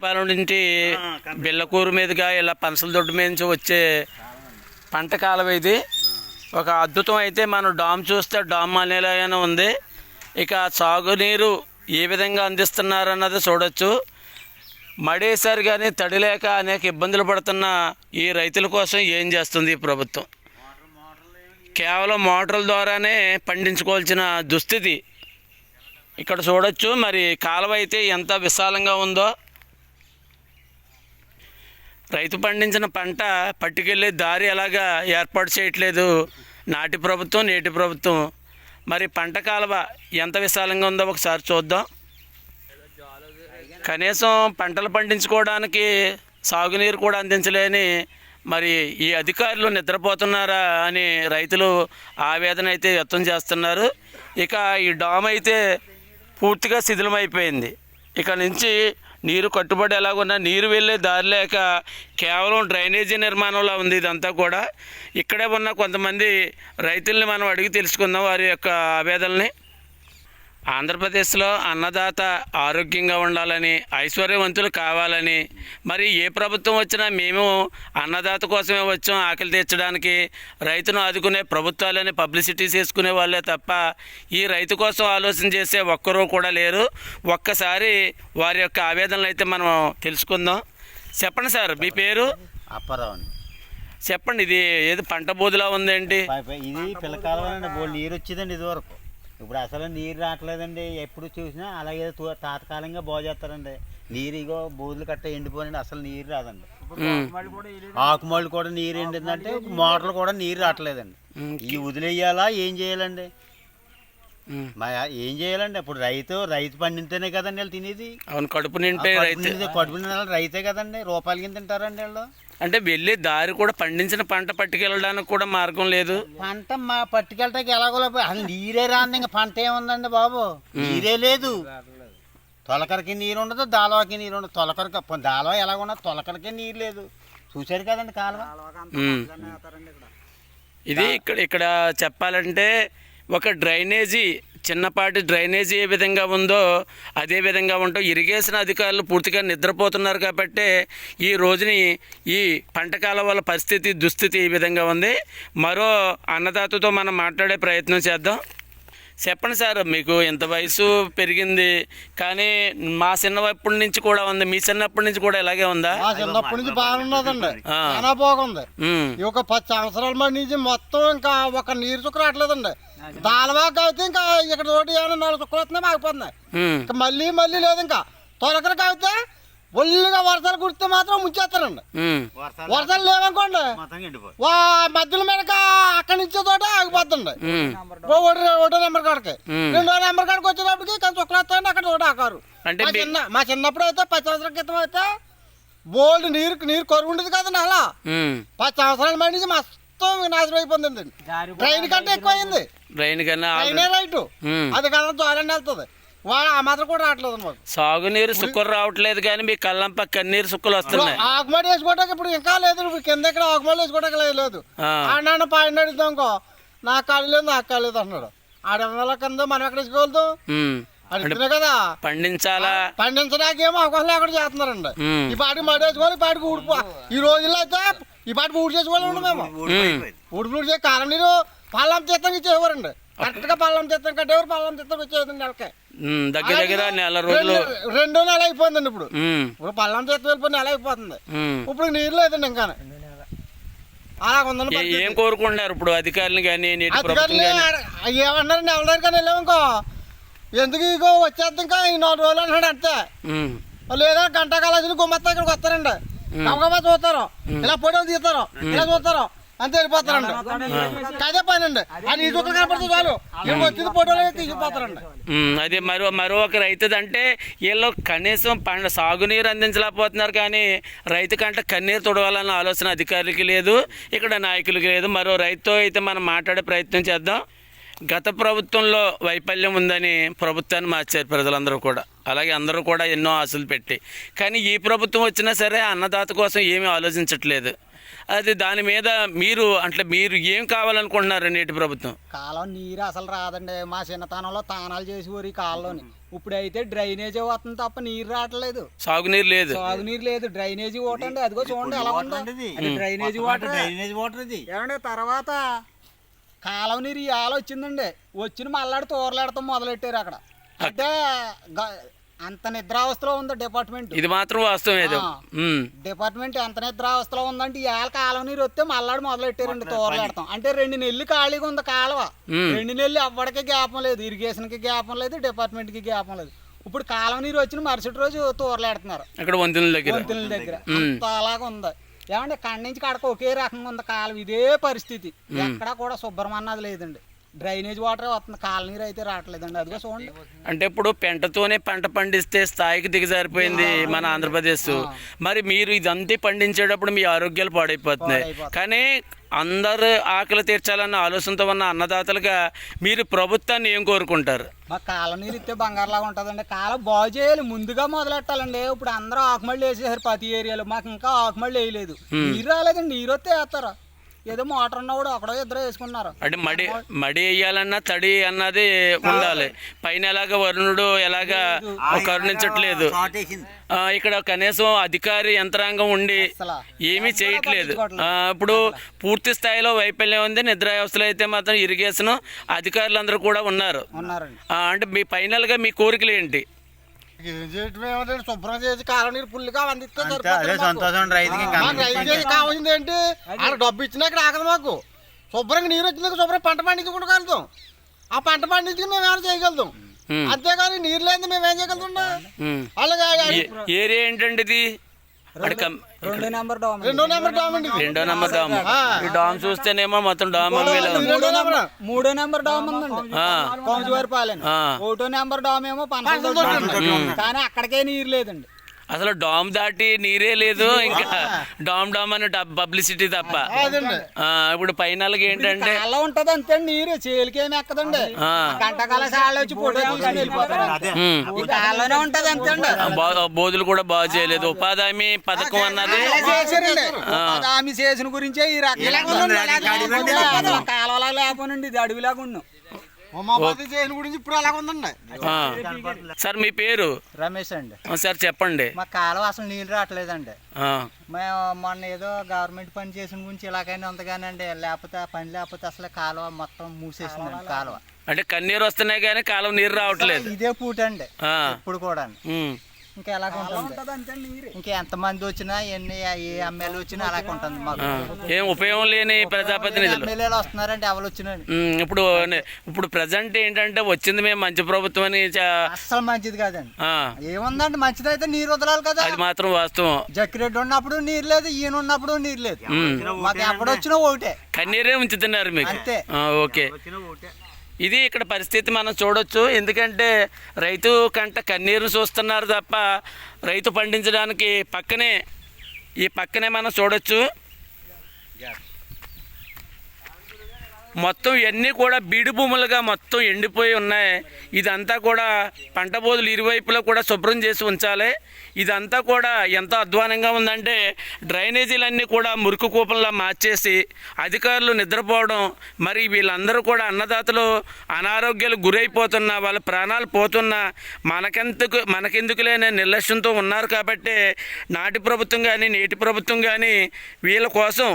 పాలెం నుంచి బిళ్ళకూరు మీదుగా ఇలా పనసల దొడ్డు మీద నుంచి వచ్చే పంట కాలువ ఇది. ఒక అద్భుతం అయితే మనం డామ్ చూస్తే డామ్ అనేలాగానే ఉంది. ఇక సాగునీరు ఏ విధంగా అందిస్తున్నారన్నది చూడొచ్చు. మడేసారి కానీ తడి లేక అనేక ఇబ్బందులు పడుతున్న ఈ రైతుల కోసం ఏం చేస్తుంది ఈ ప్రభుత్వం? కేవలం మోటార్ల ద్వారానే పండించుకోవాల్సిన దుస్థితి ఇక్కడ చూడొచ్చు. మరి కాలువ అయితే ఎంత విశాలంగా ఉందో. రైతు పండించిన పంట పట్టుకెళ్ళే దారి ఎలాగా ఏర్పాటు చేయట్లేదు నాటి ప్రభుత్వం, నేటి ప్రభుత్వం. మరి పంట కాలువ ఎంత విశాలంగా ఉందో ఒకసారి చూద్దాం. కనీసం పంటలు పండించుకోవడానికి సాగునీరు కూడా అందించలేని మరి ఈ అధికారులు నిద్రపోతున్నారా అని రైతులు ఆవేదన అయితే వ్యక్తం చేస్తున్నారు. ఇక ఈ డామ్ అయితే పూర్తిగా శిథిలమైపోయింది. ఇక నుంచి నీరు కట్టుబడి ఎలాగున్నా నీరు వెళ్ళే దారి లేక కేవలం డ్రైనేజీ నిర్మాణంలో ఉంది ఇదంతా కూడా. ఇక్కడే ఉన్న కొంతమంది రైతుల్ని మనం అడిగి తెలుసుకుందాం వారి యొక్క ఆవేదనని. ఆంధ్రప్రదేశ్లో అన్నదాత ఆరోగ్యంగా ఉండాలని, ఐశ్వర్యవంతులు కావాలని, మరి ఏ ప్రభుత్వం వచ్చినా మేము అన్నదాత కోసమే వచ్చాం, ఆకలి తీర్చడానికి, రైతును ఆదుకునే ప్రభుత్వాలని పబ్లిసిటీ చేసుకునే వాళ్ళే తప్ప ఈ రైతు కోసం ఆలోచన చేసే ఒక్కరూ కూడా లేరు. ఒక్కసారి వారి యొక్క ఆవేదనలు అయితే మనం తెలుసుకుందాం. చెప్పండి సార్, మీ పేరు? అప్పారావు. చెప్పండి, ఇది ఏది పంట బోధులా ఉందేంటి? ఇది పిల్లకాలండి, బోల్ నీరు వచ్చేదండి ఇదివరకు. ఇప్పుడు అసలు నీరు రావట్లేదండి. ఎప్పుడు చూసినా అలాగే తాత్కాలికంగా బాగు చేస్తారండి. నీరు ఇగో బోధులు కట్ట ఎండిపోయినండి, అసలు నీరు రాదండి. ఆకుమళ్ళు కూడా నీరు ఎండిందంటే మోటార్లు కూడా నీరు రావట్లేదండి. ఈ వదిలేయాలా ఏం చేయాలండి? ఏం చేయాలండి? ఇప్పుడు రైతు పండితేనే కదండి వాళ్ళు తినేది. అవును, కడుపు నింటే కడుపు నిండా రైతే కదండి. రూపాయలకి కింద తింటారండి వాళ్ళు. అంటే వెళ్ళే దారి కూడా పండించిన పంట పట్టుకెళ్ళడానికి కూడా మార్గం లేదు. పంట పట్టుకెళ్ళటానికి ఎలాగో అసలు నీరే రాంది. ఇంకా పంట ఏముందండి బాబు? నీరే లేదు. తొలకరికి నీరు ఉండదు, దాలవాకి నీరు ఉండదు. తొలకరికి దాలవ ఎలాగున్నది, తొలకరికి నీరు లేదు. చూశారు కదండి కాలువ. ఇది ఇక్కడ చెప్పాలంటే ఒక డ్రైనేజీ, చిన్నపాటి డ్రైనేజీ ఏ విధంగా ఉందో అదే విధంగా ఉంటాం. ఇరిగేషన్ అధికారులు పూర్తిగా నిద్రపోతున్నారు కాబట్టి ఈ రోజుని ఈ పంట కాలువల పరిస్థితి, దుస్థితి ఈ విధంగా ఉంది. మరో అన్నదాతతో మనం మాట్లాడే ప్రయత్నం చేద్దాం. చెప్పండి సార్, మీకు ఇంత వయసు పెరిగింది కానీ మా చిన్నప్పటి నుంచి కూడా ఉంది, మీ చిన్నప్పటి నుంచి కూడా ఇలాగే ఉందా? మా చిన్నప్పటి నుంచి బాగున్నదండి, చాలా బాగుంది. ఒక 10 సంవత్సరాల మంది నుంచి మొత్తం ఇంకా ఒక నీరు చుక్క రావట్లేదండి. దాలవాకి అయితే ఇంకా ఇక్కడ తోటి ఏమైనా 4 చుక్కలు వస్తున్నాయి, ఆగిపోతున్నాయి. ఇంకా మళ్ళీ లేదు. ఇంకా తొలకరికి అయితే ఒళ్ళుగా వర్షాలు కుడితే మాత్రం ముంచేస్తారండి. వర్షాలు లేవనుకోండి మధ్యలో మీదక అక్కడి నుంచే తోట ఆగిపోతుంది. ఒకటో నెంబర్ కాడికి, 2వ నెంబర్ కాడికి వచ్చేటప్పటికి కొంచెం చుక్కలు వస్తాయండి, అక్కడ తోట ఆకారు. మా చిన్నప్పుడు అయితే 10 సంవత్సరాల క్రితం అయితే బోల్డ్ నీరు కరువు ఉండేది కదండి. అలా 10 సంవత్సరాల మంది నుంచి మొత్తం నాశనం అయిపోతుంది. ట్రైన్ కంటే ఎక్కువ అయింది. ట్రైనే రైటు, అది కదా ద్వారాన్ని వెళ్తుంది. వాడు ఆ మాత్రం కూడా రావట్లేదు అనమాట. సాగునీరు సుక్కలు రావట్లేదు కానీ మీ కళ్ళంప కన్నీరు సుక్కలు వస్తున్నాయి. ఆకుమడి వేసుకోవడానికి ఇప్పుడు ఇంకా లేదు. కింద ఇక్కడ ఆకుమడి వేసుకోవడానికి లేదు. ఆడినాడు పాడిన అడుగుతాం ఇంకో నాకు కాళ్ళు లేదు, నాకు కాళ్ళు లేదు అంటున్నాడు. ఆడ కింద మనం ఎక్కడ వేసుకోగలుగుతాం? అడుగుతున్నాయి కదా, పండించాలా, పండించడానికేమో అవకాశం ఎక్కడ చేస్తున్నారండి. ఈ పాటికి మడి వేసుకోవాలి, ఈ పాటికి ఊడిపో. ఈ రోజుల్లో అయితే ఈ పాటికి ఊడి చేసుకోవాలి. మేము ఊడి చేసి కాలం నీరు పల్లం తీర్థం ఇచ్చేవారండి. కరెక్ట్ గా పల్లం తీర్థం కట్టేవారు, పల్లం తీర్థం వచ్చేది నెలకే. దగ్గర నెల రోజులు, 2 నెలలు అయిపోయిందండి. ఇప్పుడు పల్లం తీర్థం వెళ్ళిపోయి నెల అయిపోతుంది. ఇప్పుడు నీరు లేదండి ఇంకా. అలా ఉందండి. ఏం కోరుకుంటున్నారు ఇప్పుడు అధికారులు కానీ? ఏమన్నారండి, ఎవరి కానీ వెళ్ళాము ఇంకో ఎందుకు ఇగో వచ్చేది ఇంకా ఈ 4 రోజులు అంటున్నాడు అంతే. లేదా గంట కాలేజీలు గుమ్మత్తా ఇక్కడికి వస్తారండి. గమగమా చూస్తారు, ఇలా ఫోటోలు తీస్తారు, ఇలా చూస్తారు, అంతే వెళ్ళిపోతారండి. అదే పని అండి. అది ఈ చుక్కలు కనపడితే చాలు వచ్చింది ఫోటోలు తీసుకుపోతారండి. అది మరో ఒక రైతుది అంటే వీళ్ళు కనీసం సాగునీరు అందించలేకపోతున్నారు కానీ రైతు కంటే కన్నీరు తుడవాలన్న ఆలోచన అధికారులకి లేదు, ఇక్కడ నాయకులకి లేదు. మరో రైతుతో అయితే మనం మాట్లాడే ప్రయత్నం చేద్దాం. గత ప్రభుత్వంలో వైఫల్యం ఉందని ప్రభుత్వాన్ని మార్చారు ప్రజలందరూ కూడా, అలాగే అందరూ కూడా ఎన్నో ఆశలు పెట్టి. కానీ ఈ ప్రభుత్వం వచ్చినా సరే అన్నదాత కోసం ఏమీ ఆలోచించట్లేదు. అది దాని మీద మీరు ఏం కావాలనుకుంటున్నారు నేటి ప్రభుత్వం? కాలం నీరు అసలు రాదండి. మా చిన్నతనంలో తానాలు చేసేవారు ఈ కాలంలోని. ఇప్పుడైతే డ్రైనేజీ వస్తుంది తప్ప నీరు రావట్లేదు. సాగునీరు లేదు. సాగునీరు లేదు, డ్రైనేజీ ఓటండి. అదిగో చూడండి ఎలా ఉందో. అది డ్రైనేజీ వాటర్. డ్రైనేజ్ వాటర్ ఇది. ఏమండి తర్వాత కాలం నీరు ఇవాళ వచ్చిందండి. వచ్చిన మళ్ళాడి తోరలాడతాం మొదలెట్టారు అక్కడ. అంటే అంత నిద్రావస్థలో ఉంది డిపార్ట్మెంట్. ఇది మాత్రం వాస్తవం ఏదో. డిపార్ట్మెంట్ ఎంత నిద్రావస్థలో ఉందంటే ఇవాళ కాలం నీరు వస్తే మళ్ళాడు మొదలెట్టారండి తోరలాడతాం. అంటే 2 నెలలు ఖాళీగా ఉంది కాలువ. 2 నెలలు అవ్వడికి జ్ఞాపం లేదు, ఇరిగేషన్కి జ్ఞాపం లేదు, డిపార్ట్మెంట్కి జ్ఞాపం లేదు. ఇప్పుడు కాలం నీరు వచ్చిన మరుసటి రోజు తోరలాడుతున్నారు అక్కడ వంతెనల దగ్గర. అంత అలాగ ఉంది. ఏమంటే కాడి నుంచి కాడకు ఒకే రకంగా ఉంది కాలం. ఇదే పరిస్థితి. ఎక్కడా కూడా శుభ్రం అన్నది లేదండి. డ్రైనేజ్ వాటరే వస్తుంది, కాలనీరు అయితే రావట్లేదండి. అదిగో చూడండి. అంటే ఇప్పుడు పెంటతోనే పంట పండిస్తే స్థాయికి దిగజారిపోయింది మన ఆంధ్రప్రదేశ్. మరి మీరు ఇదంతా పండించేటప్పుడు మీ ఆరోగ్యాలు పాడైపోతున్నాయి. కానీ అందరు ఆకలి తీర్చాలన్న ఆలోచనతో ఉన్న అన్నదాతలుగా మీరు ప్రభుత్వాన్ని ఏం కోరుకుంటారు? మాకు కాలనీరు ఇస్తే బంగారులాగా ఉంటుందండి. కాలం బాగు చేయాలి, ముందుగా మొదలెట్టాలండి. ఇప్పుడు అందరూ ఆకుమళ్ళు వేసేసారు ప్రతి ఏరియాలో. మాకు ఇంకా ఆకుమళ్ళు వేయలేదు. నీరు రాలేదండి. నీరు వస్తే వేస్తారు. ఏదో మోటార్ ఉన్నవాడు అక్కడో ఇద్దరు వేసుకున్నారు. అంటే మడి వేయాలన్నా తడి అన్నది ఉండాలి. పైన ఎలాగ వరుణుడు ఎలాగా కరుణించట్లేదు. ఇక్కడ కనీసం అధికారి యంత్రాంగం ఉండి ఏమీ చేయట్లేదు. ఇప్పుడు పూర్తి స్థాయిలో వైఫల్యం ఉంది. నిద్రావస్థలో అయితే మాత్రం ఇరిగేషన్ అధికారులందరూ కూడా ఉన్నారు. అంటే మీ ఫైనల్గా మీ కోరికలు ఏంటి? ఏం చేయటం ఏమంటే శుభ్రం చేసి కాలనీరు ఫుల్గా అందిస్తే సంతోషం. రైతుకి కావాల్సింది ఏంటి? ఆడ డబ్బు ఇచ్చినా ఇక్కడ ఆగదు మాకు. శుభ్రంగా నీరు వచ్చినాక శుభ్రం పంట పండించుకుంటగలుగుతాం. ఆ పంట పండించుకుని మేము ఏమైనా చేయగలుగుతాం. అంతేగాని నీరు లేదు మేమేం చేయగలుగుతాం? అలాగే ఏరియా ఏంటండి ఇది? 2 నెంబర్ డామ్. 2వ నెంబర్ డామ్ అండి. 2వ నెంబర్ డామ్. ఈ డామ్ చూస్తేనేమో మొత్తం డామ్ 3వ నెంబర్ డామ్ ఉందండి కొంచెవరపాలెం. 1వ నెంబర్ డామ్ ఏమో పనసలు. కానీ అక్కడికే నీరు లేదండి. అసలు డామ్ దాటి నీరే లేదు. ఇంకా డామ్ డామ్ అని పబ్లిసిటీ తప్ప. ఇప్పుడు ఫైనల్గా ఏంటంటే అలా ఉంటది అంతే. నీరు చేలికేమి ఎక్కదండి. గంటకాల సార్లు వచ్చి ఫోటో తీసుకొని వెళ్ళిపోతారు. ఉంటది అంతే అండి. బోధులు కూడా బాగు చేయలేదు. ఉపాధి హామీ పథకం అన్నది చేశారండి. ఉపాధి హామీ చేసిన గురించే ఈ రకంగా కాలువలా లేకపోనండి. ఇది అడవిలాగా ఉన్నాం. గురించి ఇప్పుడు అలాగ ఉందండి. సార్ మీ పేరు? రమేష్ అండి. సార్ చెప్పండి. మా కాలువ అసలు నీళ్ళు రావట్లేదండి. మేము మొన్న ఏదో గవర్నమెంట్ పని చేసిన గురించి ఇలాగైనా ఉంది కానండి. లేకపోతే పని లేకపోతే అసలు కాలువ మొత్తం మూసేసిందండి. కాలువ అంటే కన్నీరు వస్తున్నాయి కానీ కాలువ నీరు రావట్లేదు. ఇదే పూట అండి ఇప్పుడు కూడా. ఇంకా ఎలాగ ఉంటుంది? ఇంకా ఎంతమంది వచ్చినా ఎన్ని ఏ ఎమ్మెల్యే వచ్చినా అలాగే ఉంటుంది మాకు. ఏం ఉపయోగం లేని ప్రజాప్రతినిధులు ఎమ్మెల్యేలు వస్తున్నారండి. ఎవరు వచ్చినా ఇప్పుడు ప్రజెంట్ ఏంటంటే వచ్చింది మేము మంచి ప్రభుత్వం అని. అస్సలు మంచిది కాదండి. ఏముందండి? మంచిది అయితే నీరు వదలాలి కదా. అది మాత్రం వాస్తవం. జక్కిరెడ్డి ఉన్నప్పుడు నీరు లేదు, ఈయన ఉన్నప్పుడు నీరు లేదు. మాకు ఎప్పుడు వచ్చినా ఒకటే కన్నీరే ఉంచుతున్నారు మీకు. ఓకే. ఇది ఇక్కడ పరిస్థితి మనం చూడొచ్చు. ఎందుకంటే రైతు కంట కన్నీరు చూస్తున్నారు తప్ప రైతు పండించడానికి పక్కనే మనం చూడొచ్చు. మొత్తం ఇవన్నీ కూడా బీడు భూములుగా మొత్తం ఎండిపోయి ఉన్నాయి. ఇదంతా కూడా పంట బోధులు ఇరువైపులా కూడా శుభ్రం చేసి ఉంచాలి. ఇదంతా కూడా ఎంత అధ్వానంగా ఉందంటే డ్రైనేజీలన్నీ కూడా మురికి కూపంలా మార్చేసి అధికారులు నిద్రపోవడం. మరి వీళ్ళందరూ కూడా అన్నదాతలు అనారోగ్యాలు గురైపోతున్నా, వాళ్ళ ప్రాణాలు పోతున్నా మనకెందుకులేనే నిర్లక్ష్యంతో ఉన్నారు. కాబట్టి నాటి ప్రభుత్వం కానీ నేటి ప్రభుత్వం కానీ వీళ్ళ కోసం